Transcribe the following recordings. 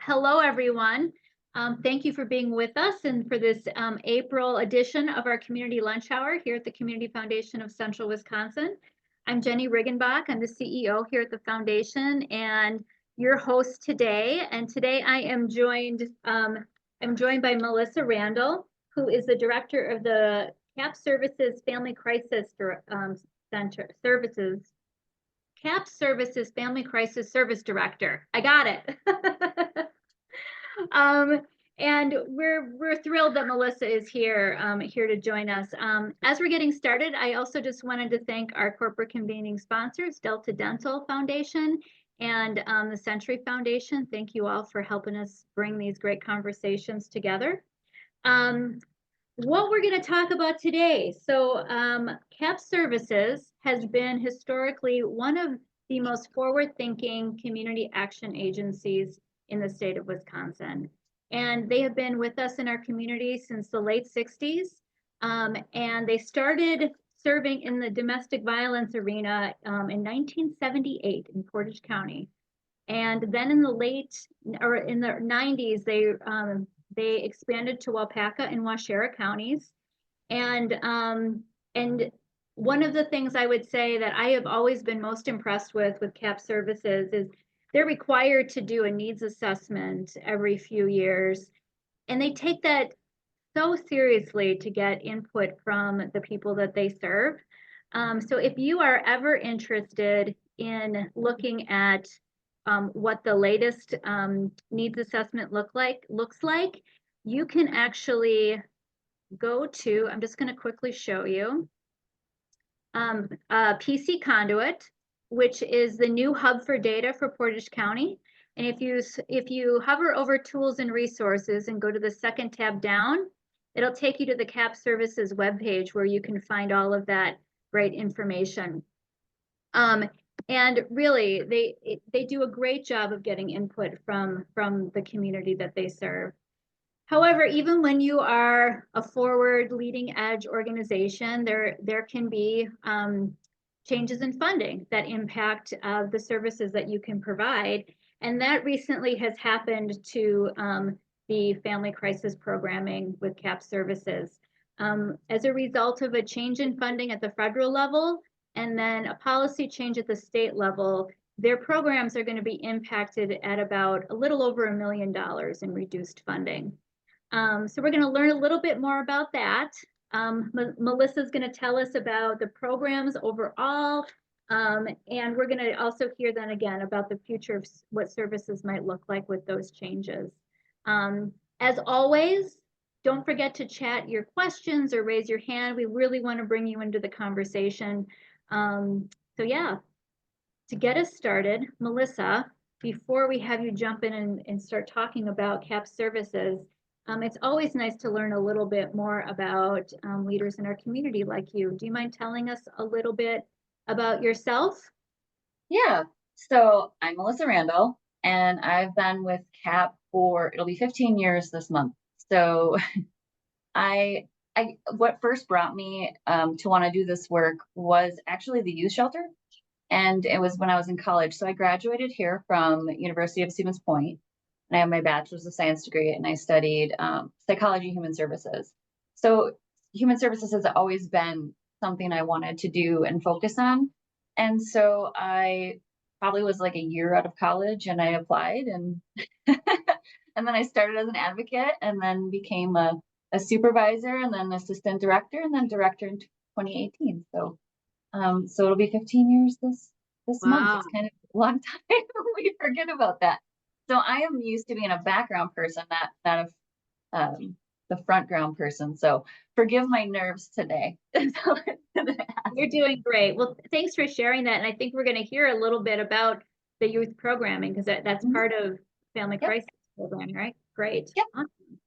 Hello, everyone. Thank you for being with us and for this April edition of our community lunch hour here at the Community Foundation of Central Wisconsin. I'm Jenny Riggenbach. I'm the CEO here at the foundation and your host today. And today I am joined by Melissa Randall, who is the director of the CAP Services Family Crisis Center Services. CAP Services Family Crisis Service Director. I got it. And we're thrilled that Melissa is here to join us. As we're getting started, I also just wanted to thank our corporate convening sponsors, Delta Dental Foundation and the Century Foundation. Thank you all for helping us bring these great conversations together. What we're going to talk about today. So CAP Services has been historically one of the most forward-thinking community action agencies in the state of Wisconsin. And they have been with us in our community since the late 60s. And they started serving in the domestic violence arena in 1978 in Portage County. And then in the 90s, they expanded to Waupaca and Waushara counties. And one of the things I would say that I have always been most impressed with CAP Services is they're required to do a needs assessment every few years. And they take that so seriously to get input from the people that they serve. So if you are ever interested in looking at what the latest needs assessment looks like, you can actually go to, I'm just going to quickly show you, PC Conduit, which is the new hub for data for Portage County. And if you hover over tools and resources and go to the second tab down, it'll take you to the CAP Services webpage where you can find all of that great information. And really, they do a great job of getting input from the community that they serve. However, even when you are a forward leading edge organization, there can be changes in funding that impact the services that you can provide. And that recently has happened to the family crisis programming with CAP Services. As a result of a change in funding at the federal level, and then a policy change at the state level, their programs are going to be impacted at about a little over $1 million in reduced funding. So we're going to learn a little bit more about that. Melissa's going to tell us about the programs overall, and we're going to also hear then again about the future of what services might look like with those changes. As always, don't forget to chat your questions or raise your hand. We really want to bring you into the conversation. So yeah, to get us started, Melissa, before we have you jump in and start talking about CAP Services, it's always nice to learn a little bit more about leaders in our community like you. Do you mind telling us a little bit about yourself? Yeah, so I'm Melissa Randall, and I've been with CAP it'll be 15 years this month. So I what first brought me to want to do this work was actually the youth shelter. And it was when I was in college. So I graduated here from University of Stevens Point, and I have my bachelor's of science degree, and I studied psychology, human services. So human services has always been something I wanted to do and focus on. And so I probably was like a year out of college, and I applied, and and then I started as an advocate, and then became a supervisor, and then assistant director, and then director in 2018. So it'll be 15 years this month. Wow. It's kind of a long time. We forget about that. So I am used to being a background person, not the front ground person. So forgive my nerves today. You're doing great. Well, thanks for sharing that. And I think we're going to hear a little bit about the youth programming because that's part of family Yep. crisis programming, right? Great. Yep. Awesome.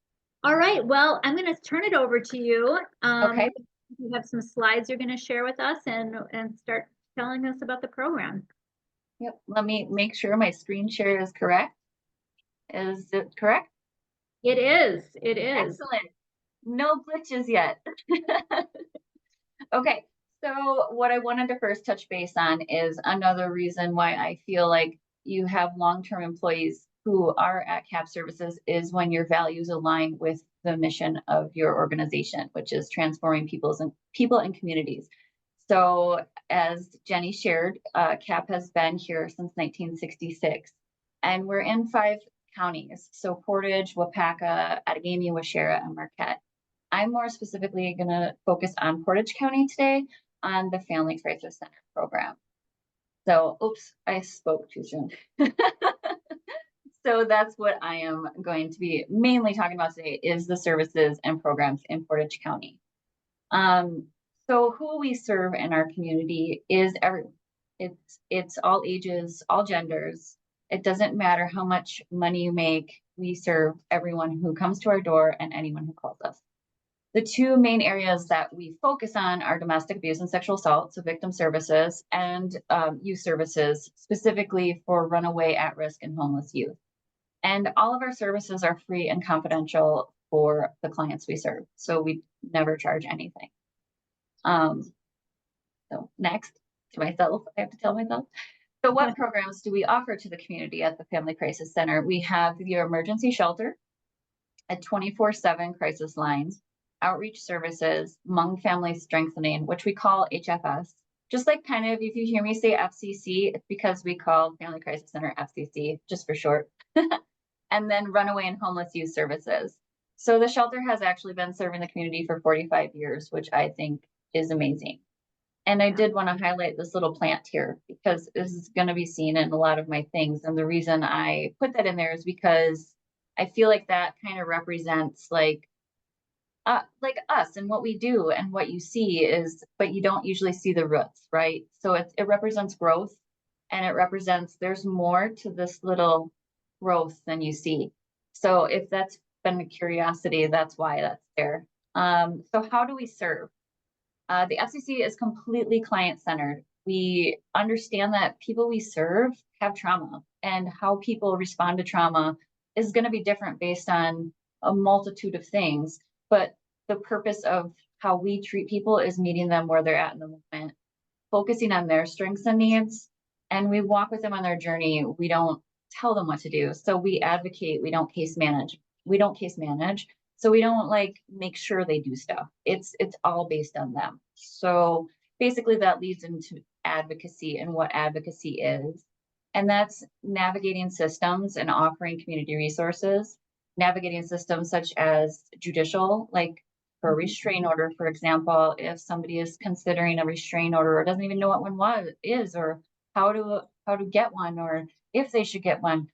All right. Well, I'm going to turn it over to you. Okay. You have some slides you're going to share with us and start telling us about the program. Yep. Let me make sure my screen share is correct. Is it correct? It is. It is. Excellent. No glitches yet. Okay. So what I wanted to first touch base on is another reason why I feel like you have long-term employees who are at CAP services is when your values align with the mission of your organization, which is transforming people and communities. So as Jenny shared, CAP has been here since 1966, and we're in 5 counties. So Portage, Wapaka, Outagamie, Waushara, and Marquette. I'm more specifically going to focus on Portage County today on the Family Crisis Center program. So, oops, I spoke too soon. So that's what I am going to be mainly talking about today is the services and programs in Portage County. So who we serve in our community is everyone. It's all ages, all genders. It doesn't matter how much money you make. We serve everyone who comes to our door and anyone who calls us. The 2 main areas that we focus on are domestic abuse and sexual assault, so victim services, and youth services, specifically for runaway, at-risk, and homeless youth. And all of our services are free and confidential for the clients we serve, so we never charge anything. So next, to myself, I have to tell myself. So what programs do we offer to the community at the Family Crisis Center? We have your emergency shelter, a 24/7 crisis line, outreach services, Hmong family strengthening, which we call HFS. Just like kind of, if you hear me say FCC, it's because we call Family Crisis Center FCC, just for short. And then runaway and homeless youth services. So the shelter has actually been serving the community for 45 years, which I think is amazing. And I did want to highlight this little plant here because this is going to be seen in a lot of my things. And the reason I put that in there is because I feel like that kind of represents like us and what we do, and what you see is, but you don't usually see the roots, right? So it represents growth, and it represents there's more to this little growth than you see. So if that's been a curiosity, that's why that's there. So how do we serve? The FCC is completely client-centered. We understand that people we serve have trauma, and how people respond to trauma is going to be different based on a multitude of things. But the purpose of how we treat people is meeting them where they're at in the moment, focusing on their strengths and needs, and we walk with them on their journey. We don't tell them what to do. So we advocate, we don't case manage. So we don't like make sure they do stuff. It's all based on them. So basically that leads into advocacy and what advocacy is. And that's navigating systems and offering community resources, navigating systems such as judicial, like for a restraint order, for example, if somebody is considering a restraint order or doesn't even know what one is, or how to get one, or if they should get one.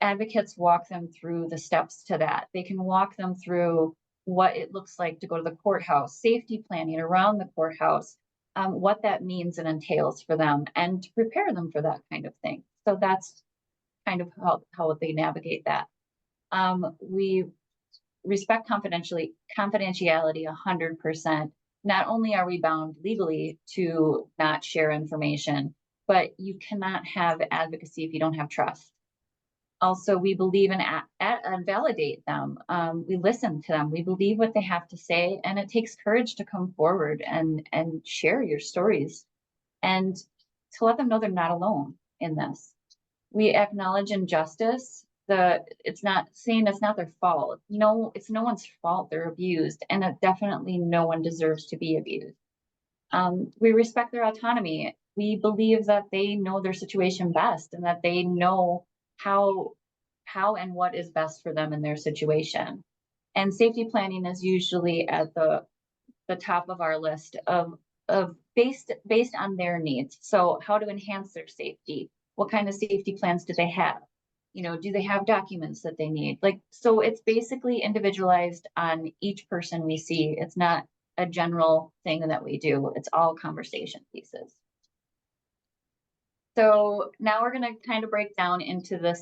Advocates walk them through the steps to that. They can walk them through what it looks like to go to the courthouse, safety planning around the courthouse, what that means and entails for them, and to prepare them for that kind of thing. So that's kind of how they navigate that. We respect confidentiality 100%. Not only are we bound legally to not share information, but you cannot have advocacy if you don't have trust. Also, we believe in and validate them. We listen to them. We believe what they have to say, and it takes courage to come forward and share your stories and to let them know they're not alone in this. We acknowledge injustice. It's not saying it's not their fault. It's no one's fault they're abused, and definitely no one deserves to be abused. We respect their autonomy. We believe that they know their situation best, and that they know how and what is best for them in their situation. And safety planning is usually at the top of our list of based on their needs. So how to enhance their safety? What kind of safety plans do they have? Do they have documents that they need? So it's basically individualized on each person we see. It's not a general thing that we do. It's all conversation pieces. So now we're going to kind of break down into the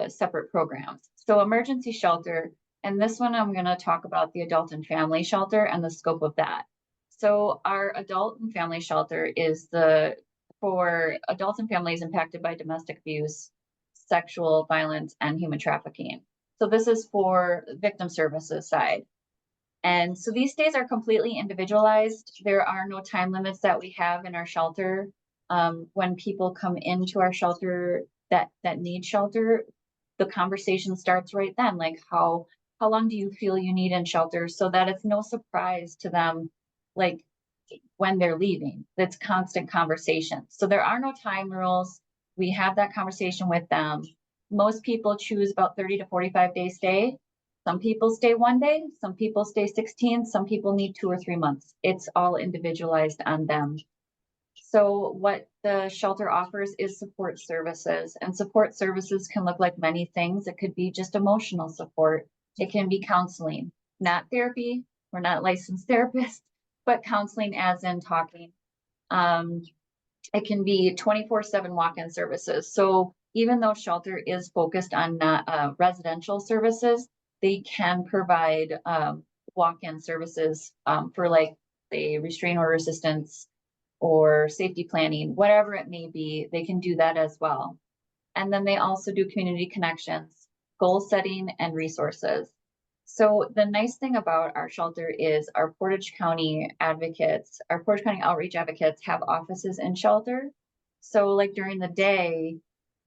separate programs. So emergency shelter, and this one I'm going to talk about the adult and family shelter and the scope of that. So our adult and family shelter is for adults and families impacted by domestic abuse, sexual violence, and human trafficking. So this is for victim services side. And so these days are completely individualized. There are no time limits that we have in our shelter. When people come into our shelter that need shelter, the conversation starts right then. Like how long do you feel you need in shelter, so that it's no surprise to them, like when they're leaving. That's constant conversation. So there are no time rules. We have that conversation with them. Most people choose about 30 to 45 day stay. Some people stay 1 day, some people stay 16, some people need 2 or 3 months. It's all individualized on them. So what the shelter offers is support services, and support services can look like many things. It could be just emotional support. It can be counseling, not therapy. We're not licensed therapists, but counseling as in talking. It can be 24/7 walk-in services. So even though shelter is focused on not residential services, they can provide walk-in services for like say restraining order assistance or safety planning, whatever it may be, they can do that as well. And then they also do community connections, goal setting, and resources. So the nice thing about our shelter is our Portage County advocates, our Portage County outreach advocates have offices in shelter. So like during the day,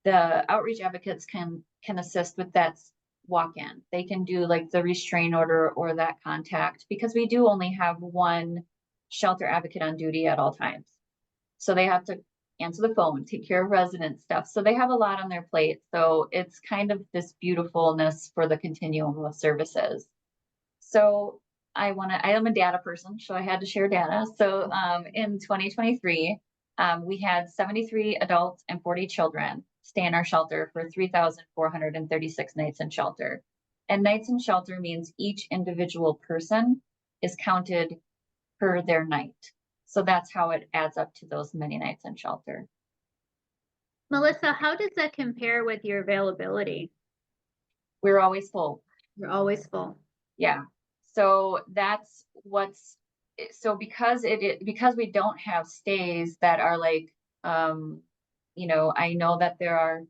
the outreach advocates can assist with that walk-in. They can do like the restraint order or that contact, because we do only have one shelter advocate on duty at all times. So they have to answer the phone, take care of resident stuff. So they have a lot on their plate. So it's kind of this beautifulness for the continuum of services. So I am a data person, so I had to share data. So in 2023, we had 73 adults and 40 children stay in our shelter for 3,436 nights in shelter. And nights in shelter means each individual person is counted per their night. So that's how it adds up to those many nights in shelter. Melissa, how does that compare with your availability? We're always full. You're always full. Yeah. So that's what's, so because because we don't have stays that are like, I know that there are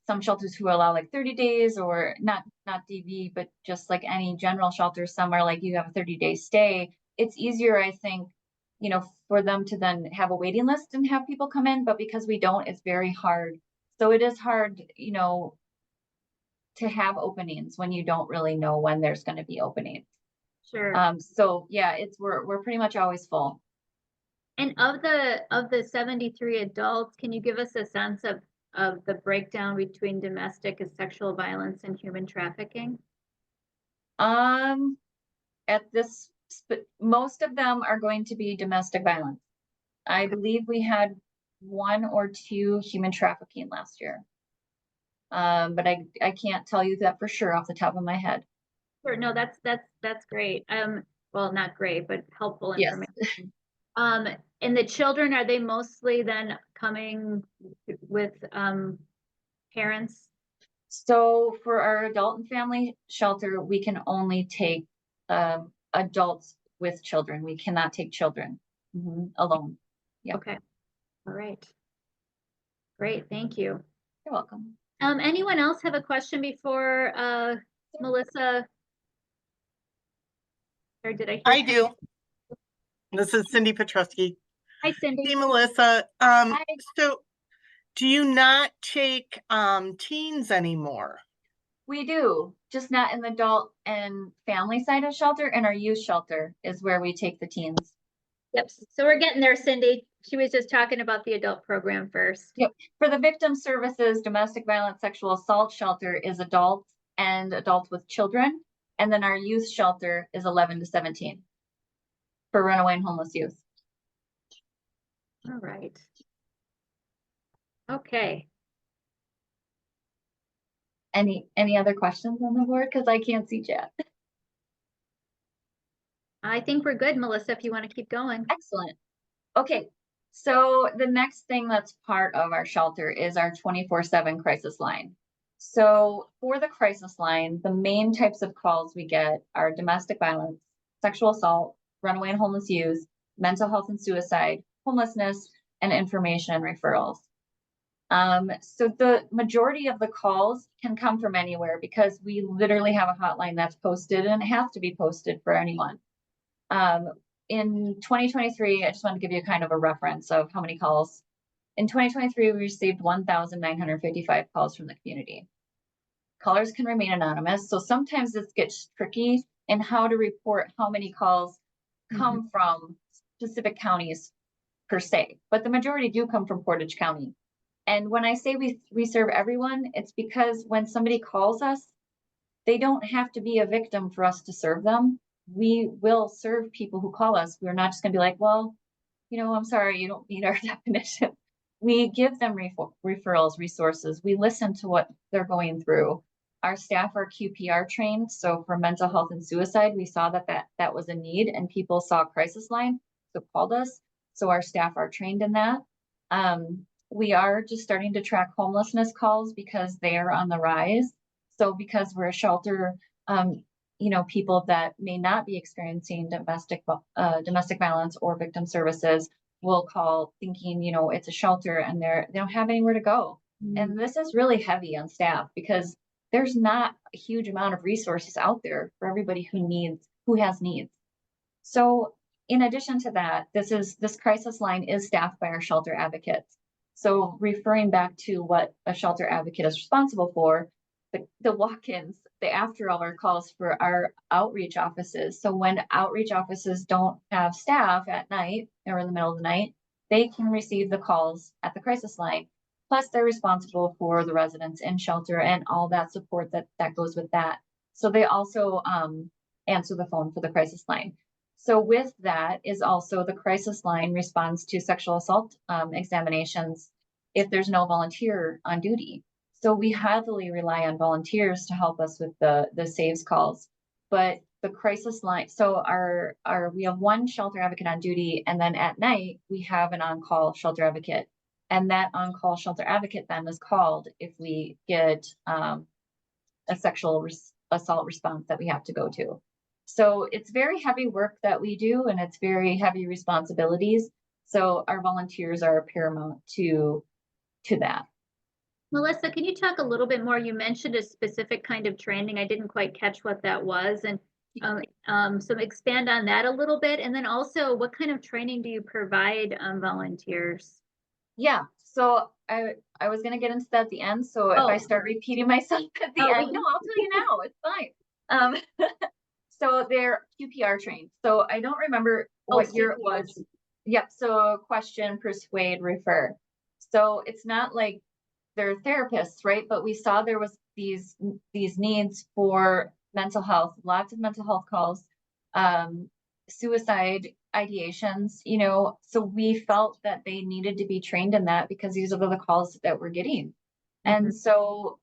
some shelters who allow like 30 days or not DV, but just like any general shelter, some are like you have a 30-day stay. It's easier, I think, for them to then have a waiting list and have people come in, but because we don't, it's very hard. So it is hard, to have openings when you don't really know when there's going to be openings. Sure. So yeah, we're pretty much always full. And of the 73 adults, can you give us a sense of the breakdown between domestic and sexual violence and human trafficking? At this, most of them are going to be domestic violence. I believe we had 1 or 2 human trafficking last year. But I can't tell you that for sure off the top of my head. Sure. No, that's great. Well, not great, but helpful Yes. information. And the children, are they mostly then coming with parents? So for our adult and family shelter, we can only take adults with children. We cannot take children alone. Yep. Okay. All right. Great. Thank you. You're welcome. Anyone else have a question before Melissa? Or did I hear? I do. This is Cindy Petruski. Hi, Cindy. Hey, Melissa. So do you not take teens anymore? We do, just not in the adult and family side of shelter. And our youth shelter is where we take the teens. Yep. So we're getting there, Cindy. She was just talking about the adult program first. Yep. For the victim services, domestic violence, sexual assault shelter is adults and adults with children. And then our youth shelter is 11 to 17 for runaway and homeless youth. All right. Okay. Any other questions on the board? Because I can't see chat. I think we're good, Melissa, if you want to keep going. Excellent. Okay. So the next thing that's part of our shelter is our 24/7 crisis line. So for the crisis line, the main types of calls we get are domestic violence, sexual assault, runaway and homeless youth, mental health and suicide, homelessness, and information and referrals. So the majority of the calls can come from anywhere because we literally have a hotline that's posted, and it has to be posted for anyone. In 2023, I just want to give you kind of a reference of how many calls. In 2023, we received 1,955 calls from the community. Callers can remain anonymous. So sometimes this gets tricky in how to report how many calls come from specific counties per se, but the majority do come from Portage County. And when I say we serve everyone, it's because when somebody calls us, they don't have to be a victim for us to serve them. We will serve people who call us. We're not just going to be like, well, I'm sorry, you don't meet our definition. We give them referrals, resources. We listen to what they're going through. Our staff are QPR trained. So for mental health and suicide, we saw that was a need, and people saw a crisis line, so called us. So our staff are trained in that. We are just starting to track homelessness calls because they are on the rise. So because we're a shelter, people that may not be experiencing domestic violence or victim services will call thinking, it's a shelter and they don't have anywhere to go. And this is really heavy on staff because there's not a huge amount of resources out there for everybody who has needs. So in addition to that, this crisis line is staffed by our shelter advocates. So referring back to what a shelter advocate is responsible for, the walk-ins, the after-hour calls for our outreach offices. So when outreach offices don't have staff at night or in the middle of the night, they can receive the calls at the crisis line. Plus, they're responsible for the residents in shelter and all that support that goes with that. So they also answer the phone for the crisis line. So with that is also the crisis line responds to sexual assault examinations if there's no volunteer on duty. So we heavily rely on volunteers to help us with the saves calls. But the crisis line, so we have one shelter advocate on duty, and then at night we have an on-call shelter advocate. And that on-call shelter advocate then is called if we get a sexual assault response that we have to go to. So it's very heavy work that we do, and it's very heavy responsibilities. So our volunteers are paramount to that. Melissa, can you talk a little bit more? You mentioned a specific kind of training. I didn't quite catch what that was. And so expand on that a little bit. And then also, what kind of training do you provide volunteers? Yeah, so I was gonna get into that at the end. So if I start repeating myself at the end, no, I'll tell you now, it's fine. So they're QPR trained. So I don't remember what year it was. Yep, so question, persuade, refer. So it's not like they're therapists, right? But we saw there was these needs for mental health, lots of mental health calls, suicide ideations, so we felt that they needed to be trained in that because these are the calls that we're getting. And so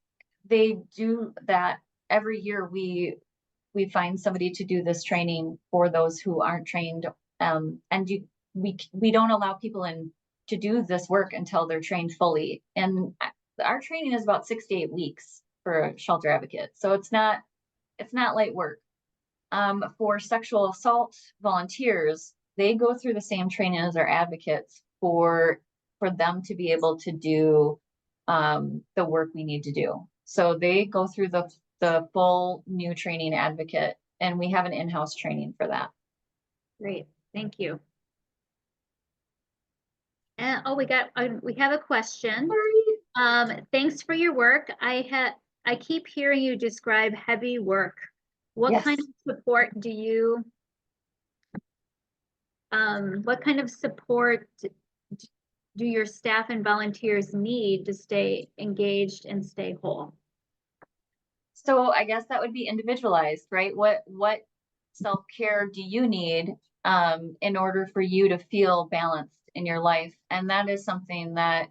they do that every year. We find somebody to do this training for those who aren't trained. And we don't allow people in to do this work until they're trained fully. And our training is about 6 to 8 weeks for a shelter advocate. So it's not light work. For sexual assault volunteers, they go through the same training as our advocates for them to be able to do the work we need to do. So they go through the full new training advocate, and we have an in-house training for that. Great, thank you. We have a question. Thanks for your work. I keep hearing you describe heavy work. What kind of support do you? What kind of support do your staff and volunteers need to stay engaged and stay whole? So I guess that would be individualized, right? What self-care do you need in order for you to feel balanced in your life? And that is something that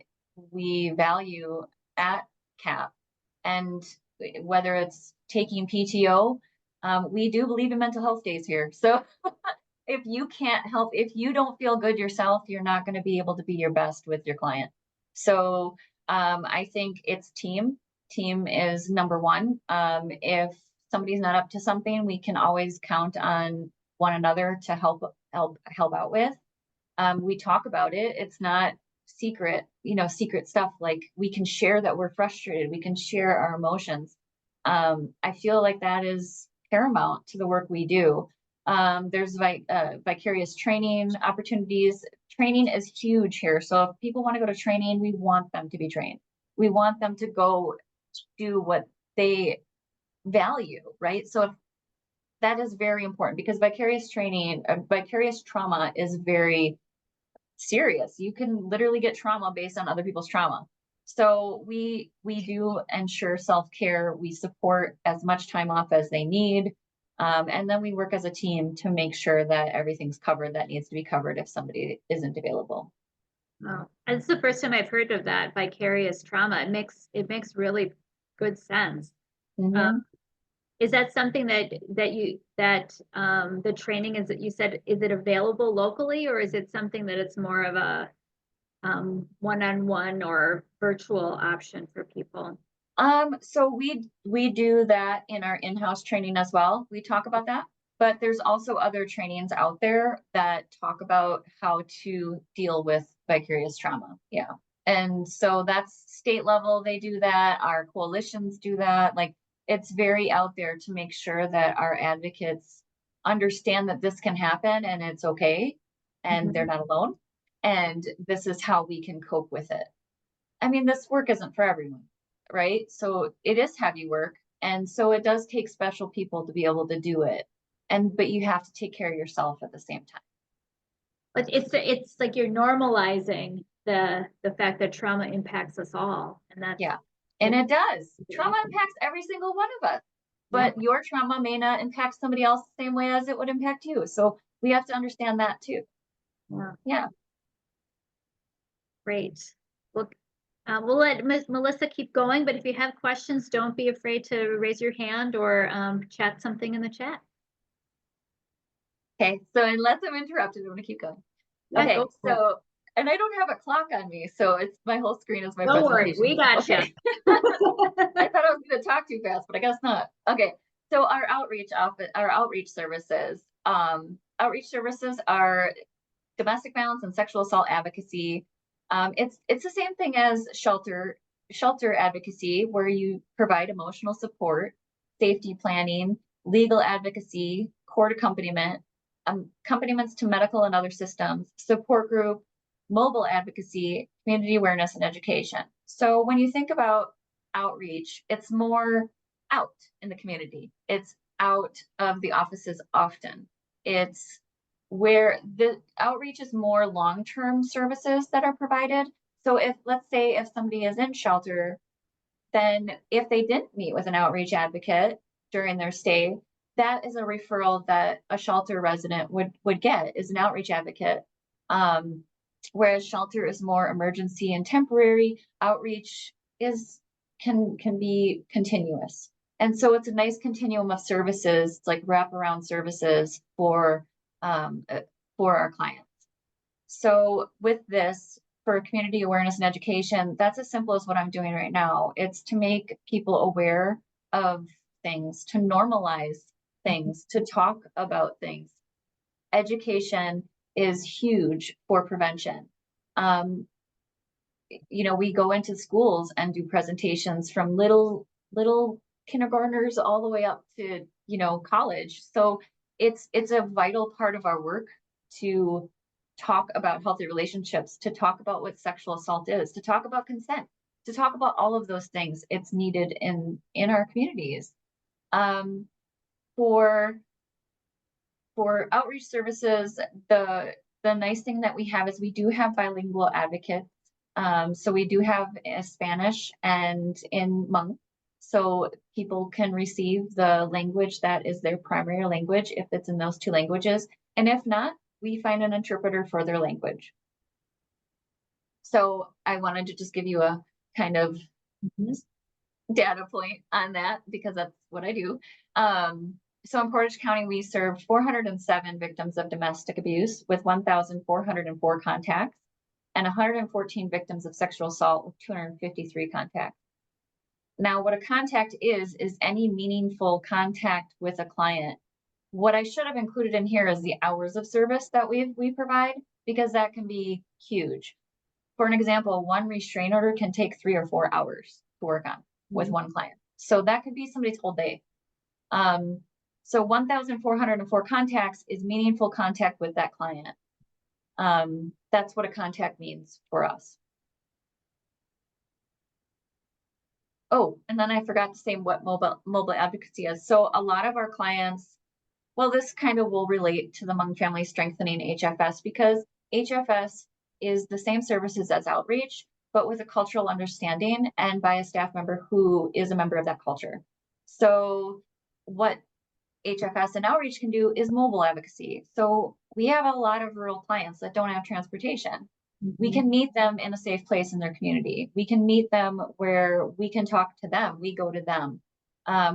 we value at CAP. And whether it's taking PTO, we do believe in mental health days here. So if you can't help, if you don't feel good yourself, you're not going to be able to be your best with your client. So I think it's team. Team is number one. If somebody's not up to something, we can always count on one another to help out with. We talk about it. It's not secret, secret stuff. Like, we can share that we're frustrated. We can share our emotions. I feel like that is paramount to the work we do. There's vicarious training opportunities. Training is huge here. So if people want to go to training, we want them to be trained. We want them to go do what they value, right? So if that is very important, because vicarious training, vicarious trauma is very serious. You can literally get trauma based on other people's trauma. So we do ensure self-care. We support as much time off as they need. And then we work as a team to make sure that everything's covered that needs to be covered if somebody isn't available. Oh, it's the first time I've heard of that, vicarious trauma. It makes really good sense. Mhm. Is that something that the training is that you said, is it available locally, or is it something that it's more of a one-on-one or virtual option for people? So we do that in our in-house training as well. We talk about that, but there's also other trainings out there that talk about how to deal with vicarious trauma. Yeah. And so that's state level, they do that. Our coalitions do that. Like, it's very out there to make sure that our advocates understand that this can happen and it's okay, and they're not alone. And this is how we can cope with it. I mean, this work isn't for everyone, right? So it is heavy work. And so it does take special people to be able to do it. But you have to take care of yourself at the same time. But it's like you're normalizing the fact that trauma impacts us all, and that's Yeah. And it does. Trauma impacts every single one of us. But your trauma may not impact somebody else the same way as it would impact you. So we have to understand that too. Yeah. Yeah. Great. Well, we'll let Ms. Melissa keep going, but if you have questions, don't be afraid to raise your hand or chat something in the chat. Okay. So unless I'm interrupted, I'm going to keep going. Yeah, Okay. go for it. So, and I don't have a clock on me. So it's my whole screen is my Don't worry, presentation. we got Okay. you. I thought I was going to talk too fast, but I guess not. Okay. So our outreach services are domestic violence and sexual assault advocacy. It's the same thing as shelter advocacy, where you provide emotional support, safety planning, legal advocacy, court accompaniments to medical and other systems, support group, mobile advocacy, community awareness, and education. So when you think about outreach, it's more out in the community. It's out of the offices often. It's where the outreach is more long-term services that are provided. So let's say if somebody is in shelter, then if they didn't meet with an outreach advocate during their stay, that is a referral that a shelter resident would get, is an outreach advocate. Whereas shelter is more emergency and temporary, outreach can be continuous. And so it's a nice continuum of services, like wraparound services for our clients. So with this, for community awareness and education, that's as simple as what I'm doing right now. It's to make people aware of things, to normalize things, to talk about things. Education is huge for prevention. We go into schools and do presentations from little kindergartners all the way up to, college. So it's a vital part of our work to talk about healthy relationships, to talk about what sexual assault is, to talk about consent, to talk about all of those things. It's needed in our communities. For outreach services, the nice thing that we have is we do have bilingual advocates. So we do have Spanish and in Hmong, so people can receive the language that is their primary language if it's in those two languages. And if not, we find an interpreter for their language. So I wanted to just give you a kind of data point on that, because that's what I do. So in Portage County, we served 407 victims of domestic abuse with 1,404 contacts, and 114 victims of sexual assault with 253 contacts. Now, what a contact is any meaningful contact with a client. What I should have included in here is the hours of service that we provide, because that can be huge. For an example, one restraint order can take 3 or 4 hours to work on with one client. So that could be somebody's whole day. So 1,404 contacts is meaningful contact with that client. That's what a contact means for us. Oh, and then I forgot to say what mobile advocacy is. So a lot of our clients, well, this kind of will relate to the Hmong Family Strengthening HFS, because HFS is the same services as outreach, but with a cultural understanding and by a staff member who is a member of that culture. So what HFS and outreach can do is mobile advocacy. So we have a lot of rural clients that don't have transportation. We can meet them in a safe place in their community. We can meet them where we can talk to them. We go to them.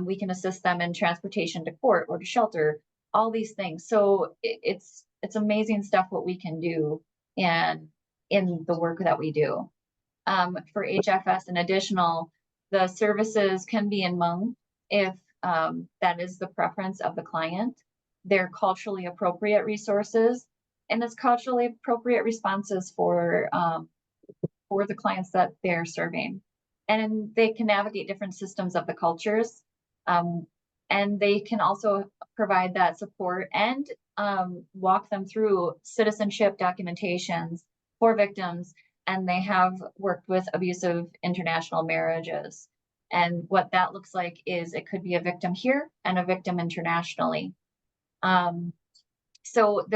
We can assist them in transportation to court or to shelter, all these things. So it's amazing stuff what we can do and in the work that we do. For HFS and additional, the services can be in Hmong if that is the preference of the client. They're culturally appropriate resources, and it's culturally appropriate responses for the clients that they're serving. And they can navigate different systems of the cultures. And they can also provide that support and walk them through citizenship documentations for victims. And they have worked with abusive international marriages. And what that looks like is it could be a victim here and a victim internationally. So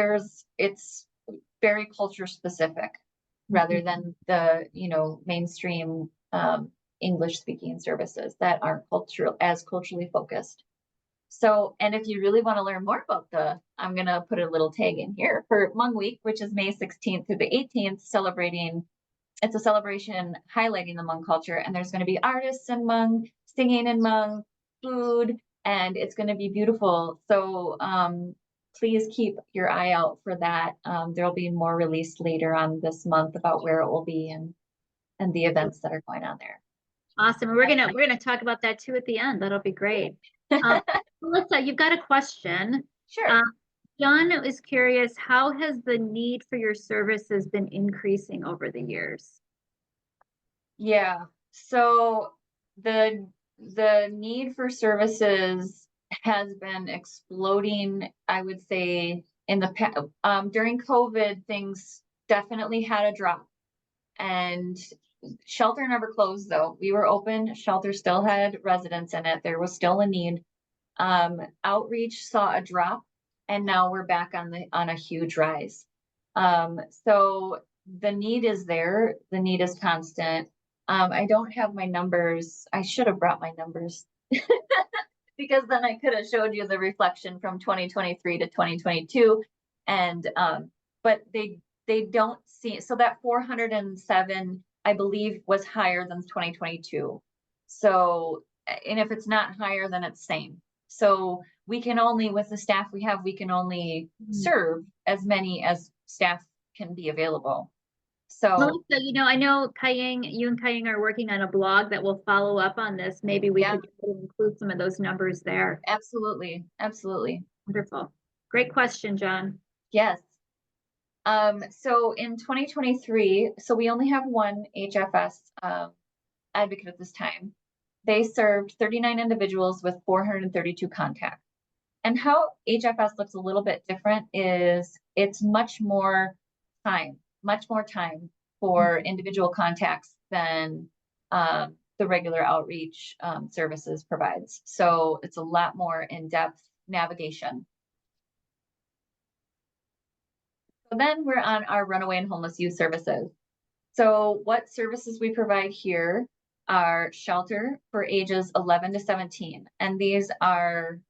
it's very culture specific rather than the, mainstream English speaking services that aren't culturally focused. So, and if you really want to learn more about I'm going to put a little tag in here for Hmong Week, which is May 16th through the 18th, it's a celebration highlighting the Hmong culture, and there's going to be artists in Hmong, singing in Hmong, food, and it's going to be beautiful. So please keep your eye out for that. There'll be more released later on this month about where it will be and the events that are going on there. Awesome. And we're gonna talk about that too at the end. That'll be great. Melissa, you've got a question. Sure. John is curious, how has the need for your services been increasing over the years? Yeah. So the need for services has been exploding, I would say, in the past. During COVID, things definitely had a drop. And shelter never closed, though. We were open. Shelter still had residents in it. There was still a need. Outreach saw a drop, and now we're back on a huge rise. So the need is there. The need is constant. I don't have my numbers. I should have brought my numbers because then I could have showed you the reflection from 2023 to 2022. And but they don't see, so that 407, I believe, was higher than 2022. So, and if it's not higher, then it's same. So we can only, with the staff we have, we can only serve as many as staff can be available. So, Melissa, I know you and Kaying are working on a blog that will follow up on this. Maybe we could include some of those numbers there. Absolutely. Absolutely. Wonderful. Great question, John. Yes. So in 2023, so we only have one HFS advocate at this time. They served 39 individuals with 432 contacts. And how HFS looks a little bit different is it's much more time for individual contacts than the regular outreach services provides. So it's a lot more in-depth navigation. So then we're on our runaway and homeless youth services. So what services we provide here are shelter for ages 11 to 17. And these are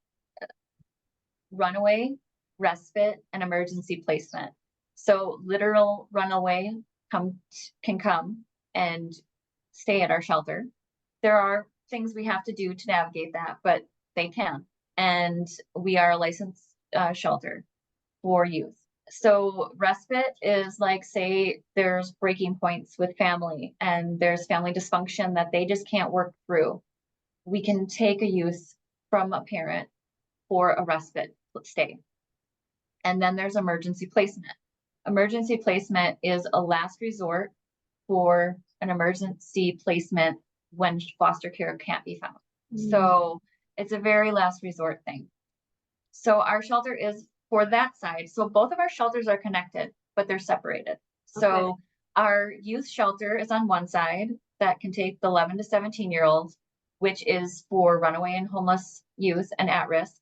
runaway, respite, and emergency placement. So literal runaway can come and stay at our shelter. There are things we have to do to navigate that, but they can. And we are a licensed shelter for youth. So respite is like, say there's breaking points with family and there's family dysfunction that they just can't work through. We can take a youth from a parent for a respite stay. And then there's emergency placement. Emergency placement is a last resort for an emergency placement when foster care can't be found. So it's a very last resort thing. So our shelter is for that side. So both of our shelters are connected, but they're separated. So our youth shelter is on one side that can take the 11 to 17-year-olds. which is for runaway and homeless youth and at risk.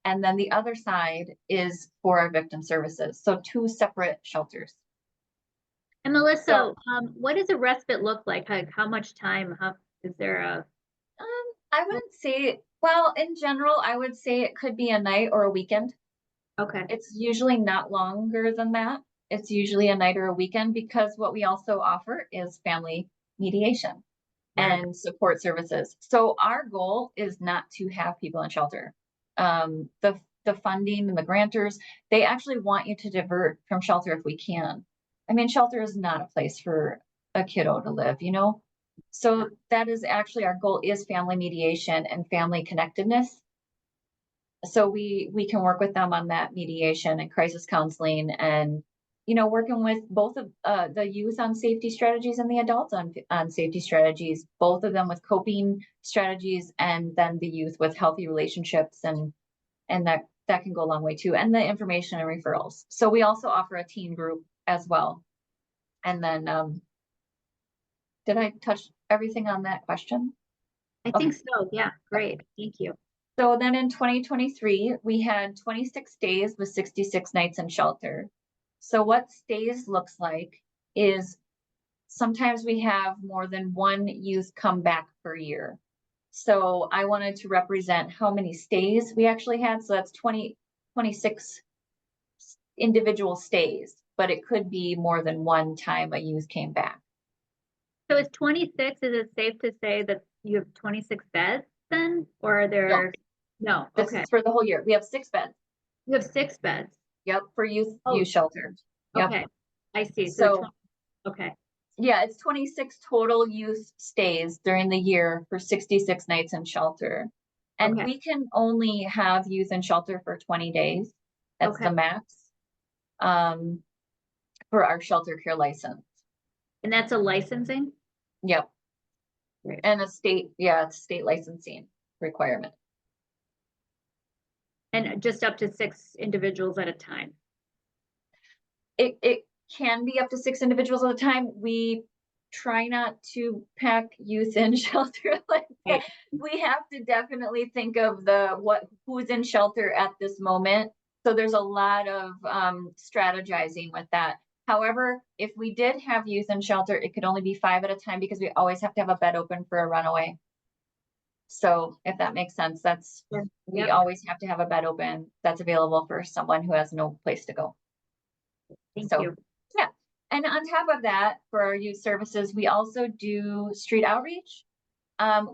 And then the other side is for our victim services. So 2 separate shelters. And Melissa, So- what does a respite look like? How much time? Is there a? I wouldn't say, well, in general, I would say it could be a night or a weekend. Okay. It's usually not longer than that. It's usually a night or a weekend, because what we also offer is family mediation and support services. So our goal is not to have people in shelter. The funding and the grantors, they actually want you to divert from shelter if we can. I mean, shelter is not a place for a kiddo to live, you know? So that is actually our goal, is family mediation and family connectedness. So we can work with them on that mediation and crisis counseling, and working with both of the youth on safety strategies and the adults on safety strategies, both of them with coping strategies, and then the youth with healthy relationships, and that can go a long way too, and the information and referrals. So we also offer a teen group as well. And then did I touch everything on that question? I think so. Yeah, great. Thank you. So then in 2023, we had 26 days with 66 nights in shelter. So what stays looks like is sometimes we have more than one youth come back per year. So I wanted to represent how many stays we actually had. So that's 26 individual stays, but it could be more than one time a youth came back. So it's 26. Is it safe to say that you have 26 beds then? Or are there? No. This Okay. is for the whole year. We have 6 beds. You have 6 beds. Yep, for youth Oh. shelter. Yep. Okay. I see. So okay. yeah, it's 26 total youth stays during the year for 66 nights in shelter. And Okay. we can only have youth in shelter for 20 days. That's the max for our shelter care license. And that's a licensing? Yep. Great. And it's a state licensing requirement. And just up to 6 individuals at a time? It can be up to 6 individuals at a time. We try not to pack youth in shelter like that. We have to definitely think of who's in shelter at this moment. So there's a lot of strategizing with that. However, if we did have youth in shelter, it could only be 5 at a time, because we always have to have a bed open for a runaway. So if that makes sense, we always have to have a bed open that's available for someone who has no place to go. Thank you. Yeah. And on top of that, for our youth services, we also do street outreach,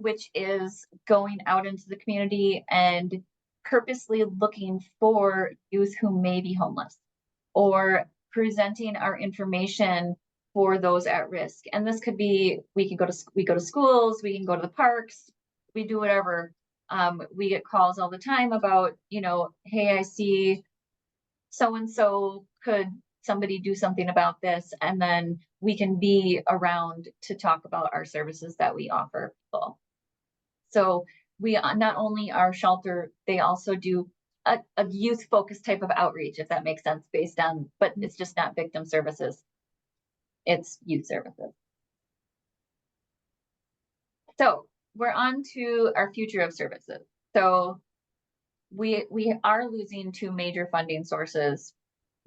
which is going out into the community and purposely looking for youth who may be homeless, or presenting our information for those at risk. And this could be, we go to schools, we can go to the parks, we do whatever. We get calls all the time about, hey, I see so-and-so, could somebody do something about this? And then we can be around to talk about our services that we offer people. So we not only our shelter, they also do a youth focused type of outreach, if that makes sense, but it's just not victim services. It's youth services. So we're on to our future of services. So we are losing 2 major funding sources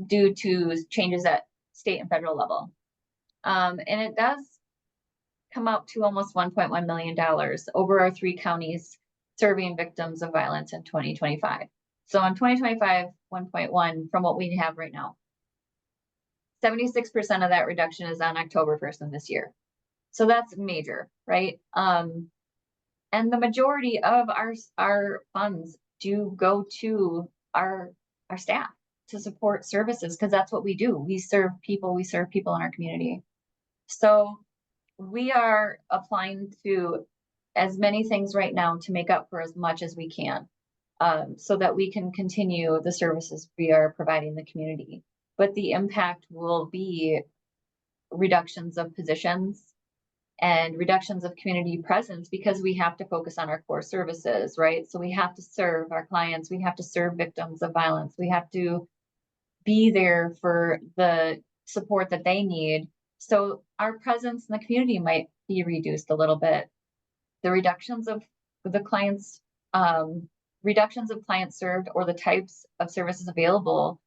due to changes at state and federal level. And it does come up to almost $1.1 million over our 3 counties serving victims of violence in 2025. So in 2025, 1.1 from what we have right now. 76% of that reduction is on October 1st of this year. So that's major, right? And the majority of our funds do go to our staff to support services, because that's what we do. We serve people in our community. So we are applying to as many things right now to make up for as much as we can, so that we can continue the services we are providing the community. But the impact will be reductions of positions and reductions of community presence, because we have to focus on our core services, right? So we have to serve our clients, we have to serve victims of violence, we have to be there for the support that they need. So our presence in the community might be reduced a little bit. The reductions of the clients, reductions of clients served or the types of services available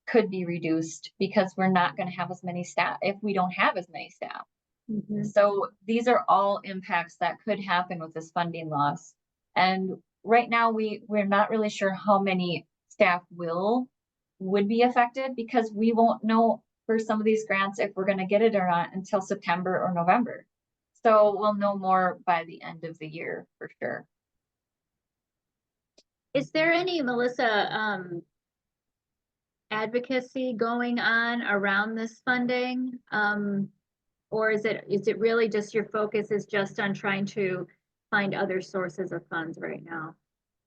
could be reduced because we're not going to have as many staff if we don't have as many staff. Mhm. So these are all impacts that could happen with this funding loss. And right now we're not really sure how many staff would be affected because we won't know for some of these grants if we're going to get it or not until September or November. So we'll know more by the end of the year for sure. Is there any, Melissa, advocacy going on around this funding? Or is it really just your focus is just on trying to find other sources of funds right now?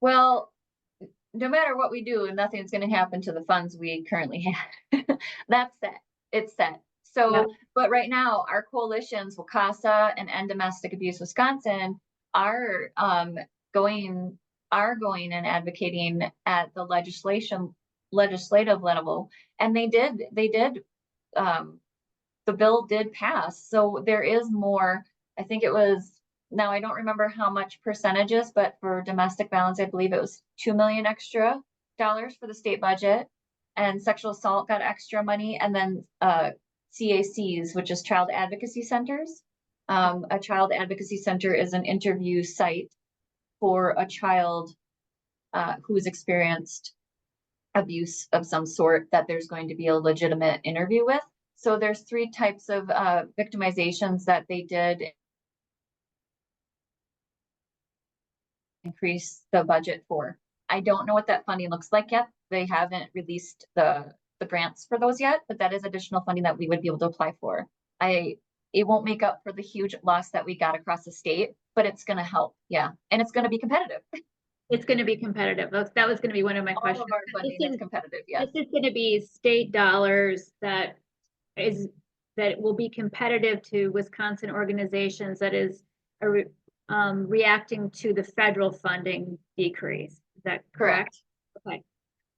Well, no matter what we do, nothing's going to happen to the funds we currently have. That's set. It's set. So, Yep. but right now, our coalitions, WCASA and End Domestic Abuse Wisconsin, are going and advocating at the legislative level, and they did. The bill did pass, so there is more. I think it was. Now I don't remember how much percentages, but for domestic violence, I believe it was $2 million extra for the state budget, and sexual assault got extra money, and then CACs, which is child advocacy centers. A child advocacy center is an interview site for a child who's experienced abuse of some sort that there's going to be a legitimate interview with. So there's 3 types of victimizations that they did increase the budget for. I don't know what that funding looks like yet. They haven't released the grants for those yet, but that is additional funding that we would be able to apply for. It won't make up for the huge loss that we got across the state, but it's going to help. Yeah. And it's going to be competitive. It's going to be competitive. That was going to be one of my All questions. of our funding is competitive. Yes. This is going to be state dollars that will be competitive to Wisconsin organizations that is reacting to the federal funding decrease. Is that correct? Okay.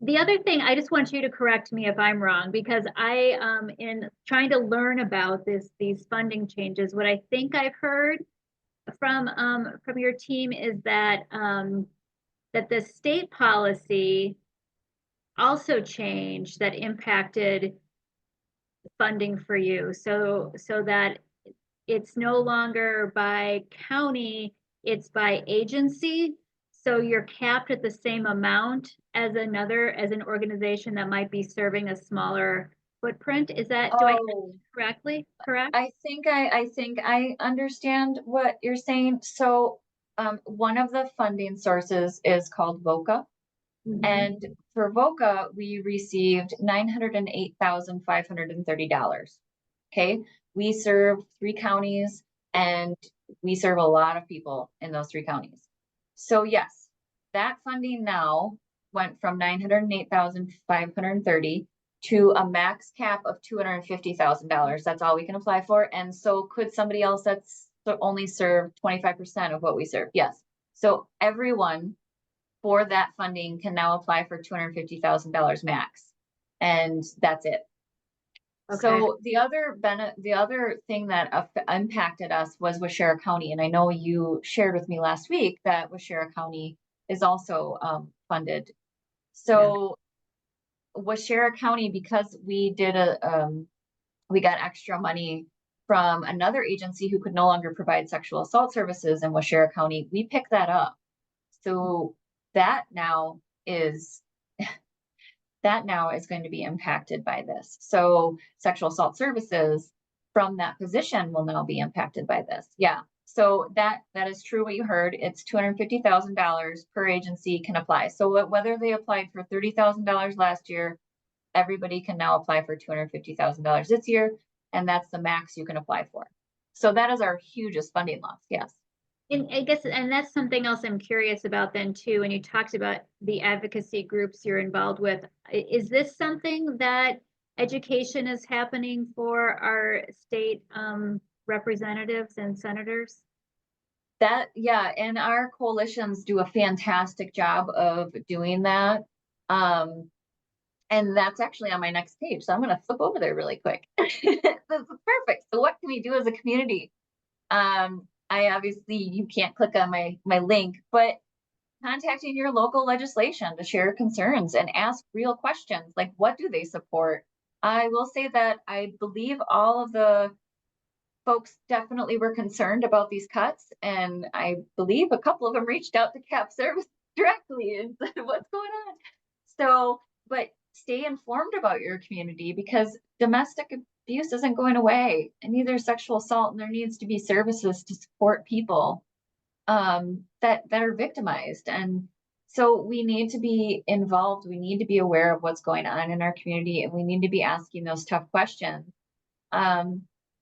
The other thing, I just want you to correct me if I'm wrong, because in trying to learn about these funding changes, what I think I've heard from your team is that that the state policy also changed that impacted funding for you. So that it's no longer by county, it's by agency. So you're capped at the same amount as an organization that might be serving a smaller footprint. Is that, do I correctly? Correct? I think I understand what you're saying. So one of the funding sources is called VOCA. Mhm. And for VOCA, we received $908,530. Okay. We serve 3 counties and we serve a lot of people in those 3 counties. So yes, that funding now went from 908,530 to a max cap of $250,000. That's all we can apply for. And so could somebody else that's only served 25% of what we serve? Yes. So everyone for that funding can now apply for $250,000 max. And that's it. Okay. So the other thing that impacted us was Waushara County. And I know you shared with me last week that Waushara County is also funded. So Waushara County, because we did we got extra money from another agency who could no longer provide sexual assault services in Waushara County, we picked that up. So that now is going to be impacted by this. So sexual assault services from that position will now be impacted by this. Yeah. So that is true what you heard. It's $250,000 per agency can apply. So whether they applied for $30,000 last year, everybody can now apply for $250,000 this year, and that's the max you can apply for. So that is our hugest funding loss. Yes. And I guess, and that's something else I'm curious about then too, when you talked about the advocacy groups you're involved with. Is this something that education is happening for our state representatives and senators? And our coalitions do a fantastic job of doing that. And that's actually on my next page. So I'm going to flip over there really quick. This is perfect. So what can we do as a community? I obviously, you can't click on my link, but contacting your local legislation to share concerns and ask real questions, like what do they support? I will say that I believe all of the folks definitely were concerned about these cuts, and I believe a couple of them reached out to CAP Service directly and said, what's going on? So, but stay informed about your community, because domestic abuse isn't going away, and neither is sexual assault, and there needs to be services to support people that are victimized. And so we need to be involved. We need to be aware of what's going on in our community, and we need to be asking those tough questions.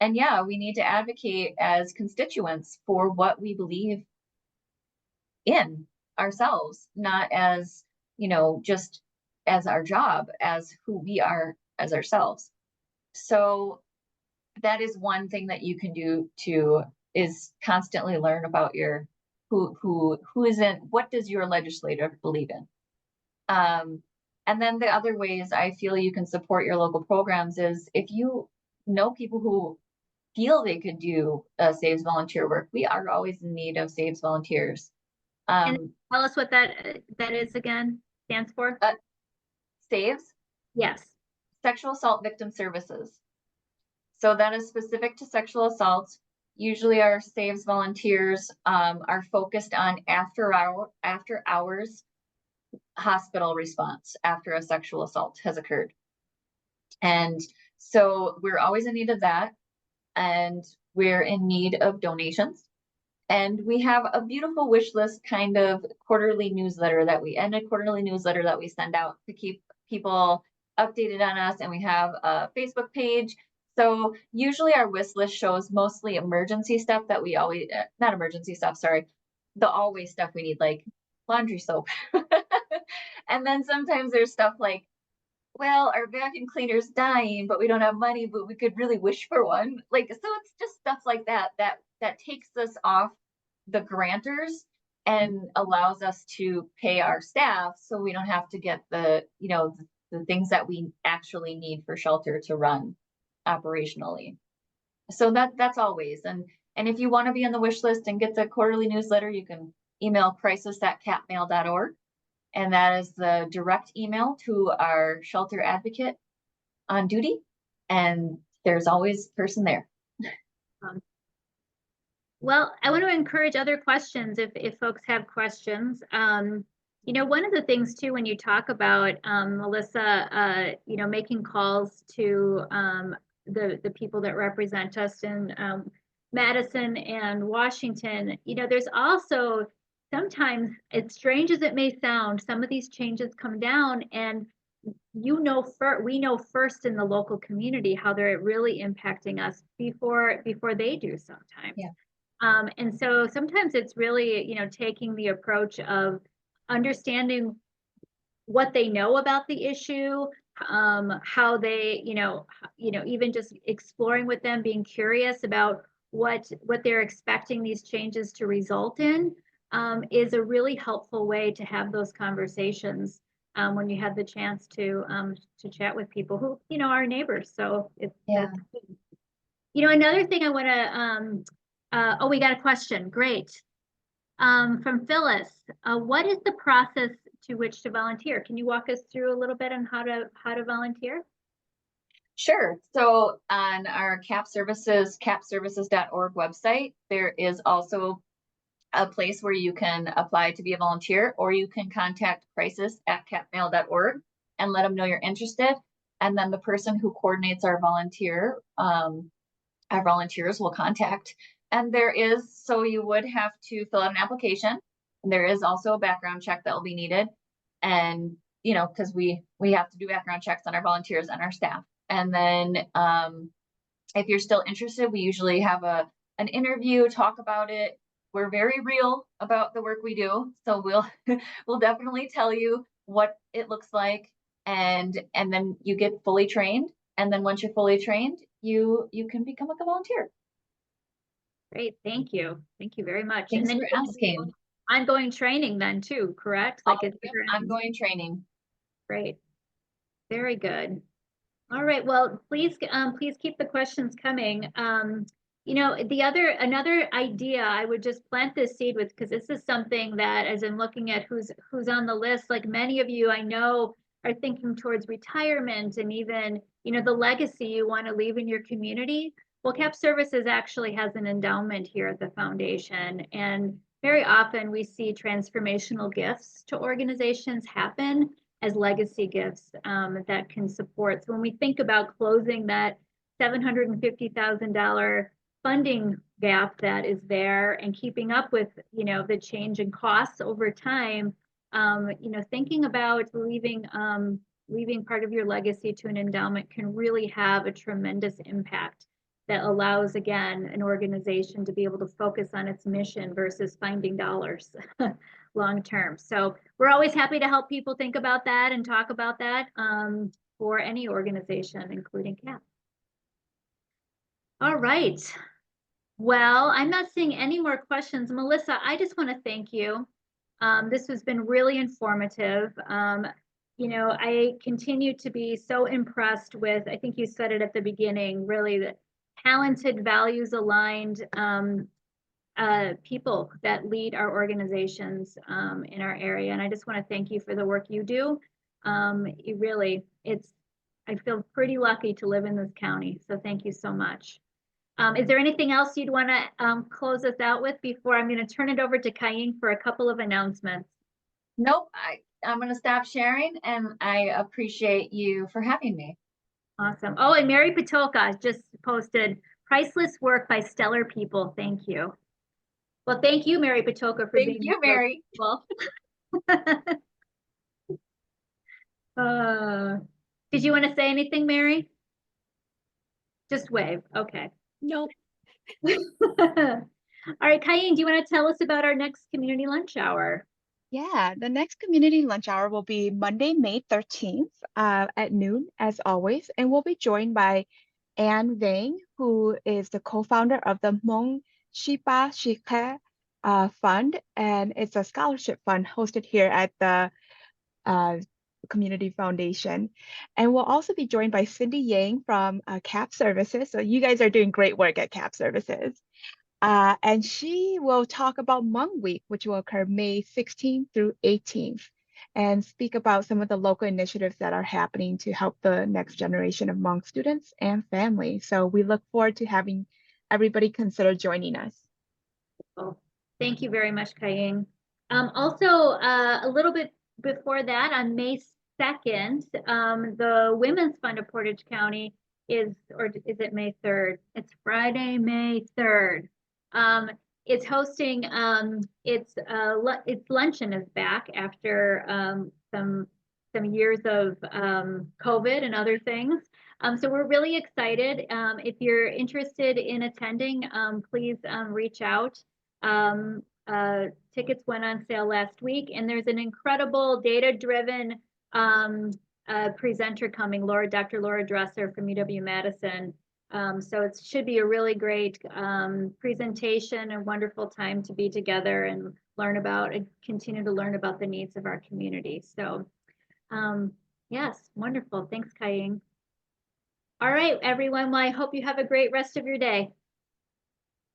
And yeah, we need to advocate as constituents for what we believe in ourselves, not as, just as our job, as who we are as ourselves. So that is one thing that you can do is constantly learn about your who isn't, what does your legislator believe in? And then the other ways I feel you can support your local programs is if you know people who feel they could do Saves volunteer work. We are always in need of Saves volunteers. And tell us what that is again, stands for. Saves? Yes. Sexual Assault Victim Services. So that is specific to sexual assault. Usually our Saves volunteers are focused on after hours hospital response after a sexual assault has occurred. And so we're always in need of that. And we're in need of donations. And we have a beautiful wish list kind of quarterly newsletter that we send out to keep people updated on us. And we have a Facebook page. So usually our wish list shows mostly emergency stuff that we always, not emergency stuff, sorry, the always stuff we need, like laundry soap. And then sometimes there's stuff like, well, our vacuum cleaner's dying, but we don't have money, but we could really wish for one. Like, so it's just stuff like that takes us off the grantors and allows us to pay our staff, so we don't have to get the things that we actually need for shelter to run operationally. So that's always. And if you want to be on the wish list and get the quarterly newsletter, you can email crisis@capmail.org. And that is the direct email to our shelter advocate on duty. And there's always a person there. Well, I want to encourage other questions if folks have questions. One of the things too, when you talk about Melissa, making calls to the people that represent us in Madison and Washington, there's also sometimes, as strange as it may sound, some of these changes come down and we know first in the local community how they're really impacting us before they do sometimes. Yeah. And so sometimes it's really, taking the approach of understanding what they know about the issue, how they, even just exploring with them, being curious about what they're expecting these changes to result in, is a really helpful way to have those conversations when you have the chance to chat with people who, are neighbors. So it's, Yeah. Another thing I want to, we got a question. Great. From Phyllis, what is the process to which to volunteer? Can you walk us through a little bit on how to volunteer? Sure. So on our capservices.org website, there is also a place where you can apply to be a volunteer, or you can contact crisis@capmail.org and let them know you're interested. And then the person who coordinates our volunteers will contact. And so you would have to fill out an application. And there is also a background check that will be needed. And, because we have to do background checks on our volunteers and our staff. And then if you're still interested, we usually have an interview, talk about it. We're very real about the work we do. So we'll definitely tell you what it looks like. And then you get fully trained. And then once you're fully trained, you can become a volunteer. Great, thank you. Thank you very much. Thanks and then for asking. Ongoing training then too, correct? Like it's ongoing training. Great. Very good. All right. Well, please keep the questions coming. You know, another idea I would just plant this seed with, because this is something that as I'm looking at who's on the list, like many of you I know are thinking towards retirement and even, you know, the legacy you want to leave in your community. Well, CAP Services actually has an endowment here at the foundation, and very often we see transformational gifts to organizations happen as legacy gifts that can support. So when we think about closing that $750,000 funding gap that is there and keeping up with, you know, the change in costs over time, you know, thinking about leaving part of your legacy to an endowment can really have a tremendous impact that allows, again, an organization to be able to focus on its mission versus finding dollars long term. So we're always happy to help people think about that and talk about that for any organization, including CAP. All right. Well, I'm not seeing any more questions. Melissa, I just want to thank you. This has been really informative. You know, I continue to be so impressed with, I think you said it at the beginning, really the talented, values aligned people that lead our organizations in our area. And I just want to thank you for the work you do. You really, I feel pretty lucky to live in this county. So thank you so much. Is there anything else you'd want to close us out with before I'm going to turn it over to Kaying for a couple of announcements? Nope, I'm going to stop sharing, and I appreciate you for having me. Awesome. Oh, and Mary Patoka just posted priceless work by stellar people. Thank you. Well, thank you, Mary Patoka, for Thank being you, Mary. Did you want to say anything, Mary? Just wave. Okay. Nope. All right, Kaying, do you want to tell us about our next community lunch hour? Yeah, the next community lunch hour will be Monday, May 13th at noon, as always, and we'll be joined by Anne Vang, who is the co-founder of the Hmong Shipa Shikhe Fund, and it's a scholarship fund hosted here at the Community Foundation. And we'll also be joined by Cindy Yang from CAP Services. So you guys are doing great work at CAP Services. And she will talk about Hmong Week, which will occur May 16th through 18th, and speak about some of the local initiatives that are happening to help the next generation of Hmong students and families. So we look forward to having everybody consider joining us. Oh, thank you very much, Kaying. Also, a little bit before that, on May 2nd, the Women's Fund of Portage County is it May 3rd? It's Friday, May 3rd. It's hosting, its luncheon is back after some years of COVID and other things. So we're really excited. If you're interested in attending, please reach out. Tickets went on sale last week, and there's an incredible data-driven presenter coming, Dr. Laura Dresser from UW-Madison. So it should be a really great presentation, a wonderful time to be together and continue to learn about the needs of our community. So yes, wonderful. Thanks, Kaying. All right, everyone. Well, I hope you have a great rest of your day.